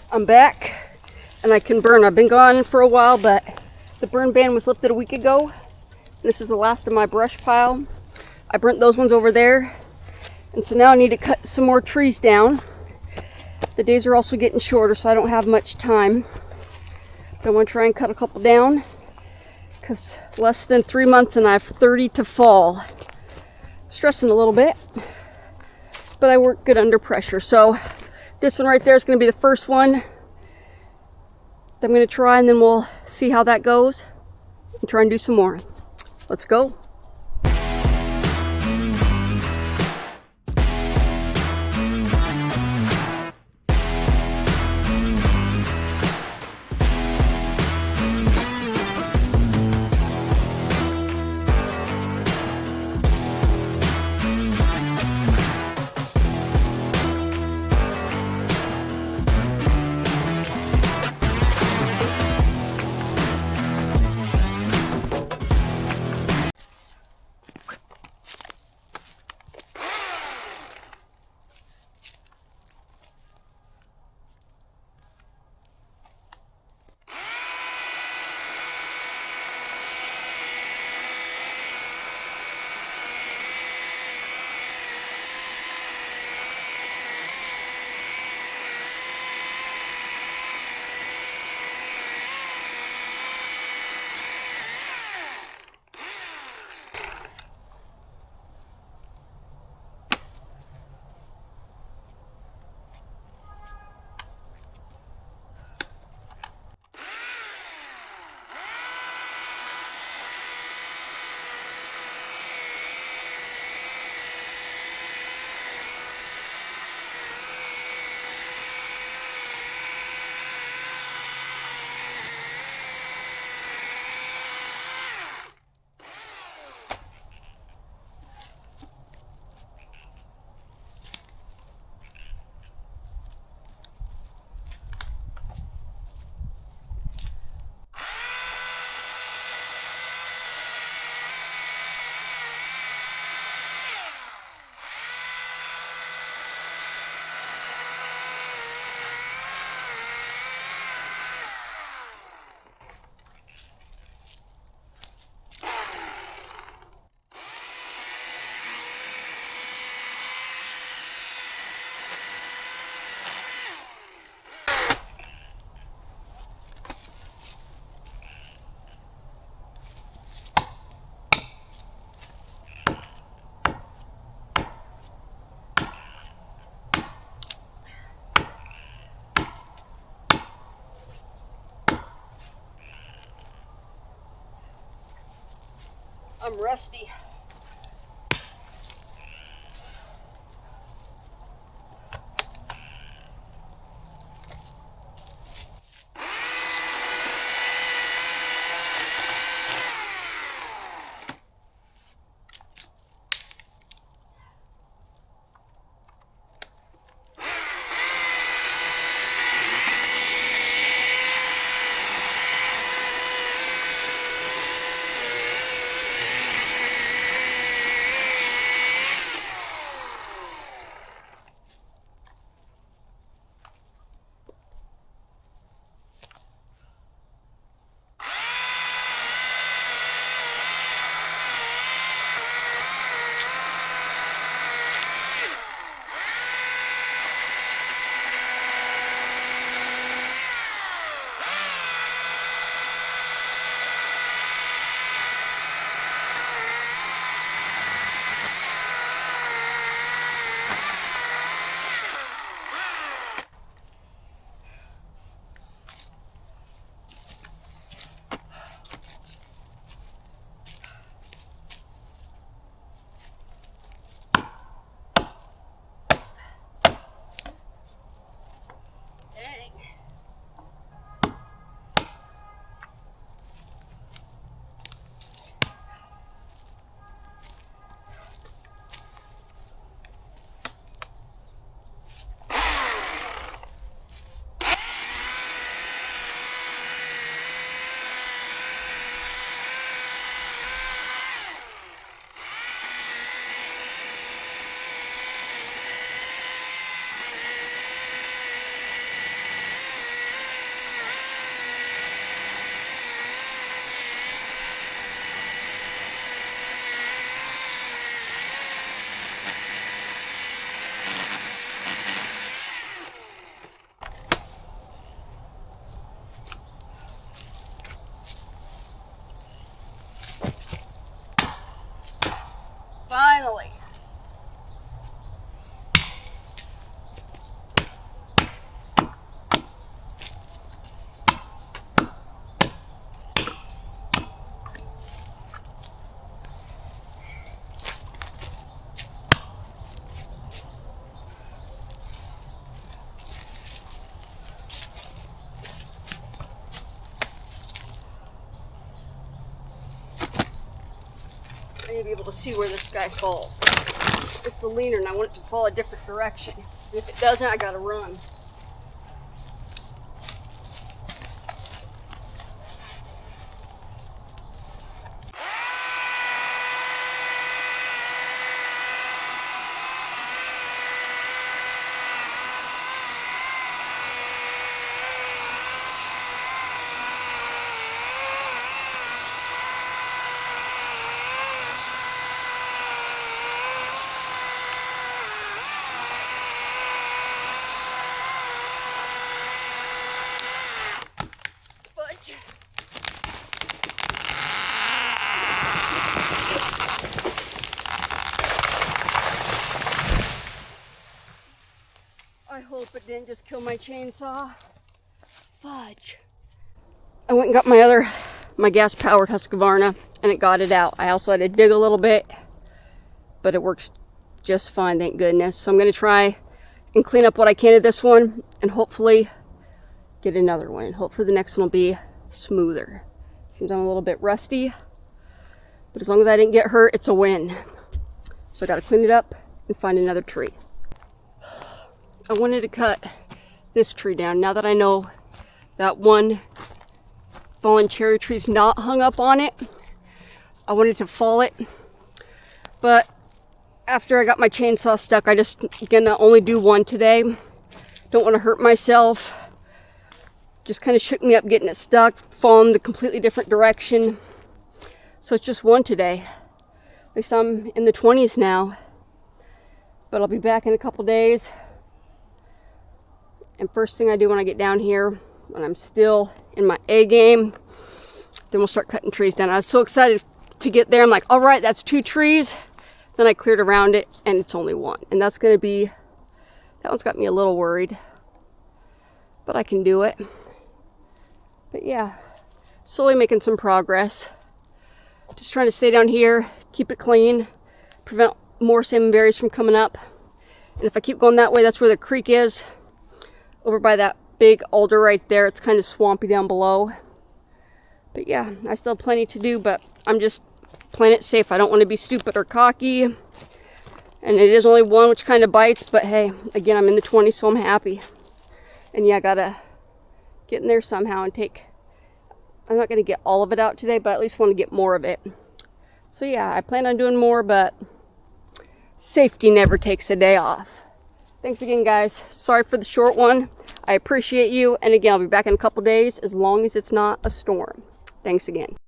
I'm back and I can burn. I've been gone for a while, but the burn ban was lifted a week ago. This is the last of my brush pile. I burnt those ones over there. And so now I need to cut some more trees down. The days are also getting shorter, so I don't have much time. But I want to try and cut a couple down because less than 3 months and I have 30 to fall. Stressing a little bit, but I work good under pressure. So this one right there is going to be the first one that I'm going to try, and then we'll see how that goes and try and do some more. Let's go. I'm rusty. be able to see where this guy falls. It's a leaner and I want it to fall a different direction. And if it doesn't, I gotta run. I hope it didn't just kill my chainsaw. Fudge. I went and got my gas-powered Husqvarna, and it got it out. I also had to dig a little bit, but it works just fine, thank goodness. So I'm going to try and clean up what I can of this one, and hopefully get another one. And hopefully the next one will be smoother. Seems I'm a little bit rusty, but as long as I didn't get hurt, it's a win. So I got to clean it up and find another tree. I wanted to cut this tree down now that I know that one fallen cherry tree's not hung up on it. I wanted to fall it, but after I got my chainsaw stuck, I just gonna only do one today. Don't want to hurt myself. Just kind of shook me up getting it stuck, falling the completely different direction. So it's just one today. At least I'm in the 20s now, but I'll be back in a couple days. And first thing I do when I get down here, when I'm still in my A game, then we'll start cutting trees down. I was so excited to get there. I'm like, all right, that's 2 trees. Then I cleared around it and it's only 1. And that's gonna be, that one's got me a little worried, but I can do it. But yeah, slowly making some progress. Just trying to stay down here, keep it clean, prevent more salmon berries from coming up. And if I keep going that way, that's where the creek is. Over by that big alder right there. It's kind of swampy down below. But yeah, I still have plenty to do, but I'm just playing it safe. I don't want to be stupid or cocky. And it is only one, which kind of bites, but hey, again, I'm in the 20s, so I'm happy. And yeah, I gotta get in there somehow and take, I'm not gonna get all of it out today, but I at least want to get more of it. So yeah, I plan on doing more, but safety never takes a day off. Thanks again, guys. Sorry for the short one. I appreciate you. And again, I'll be back in a couple days as long as it's not a storm. Thanks again.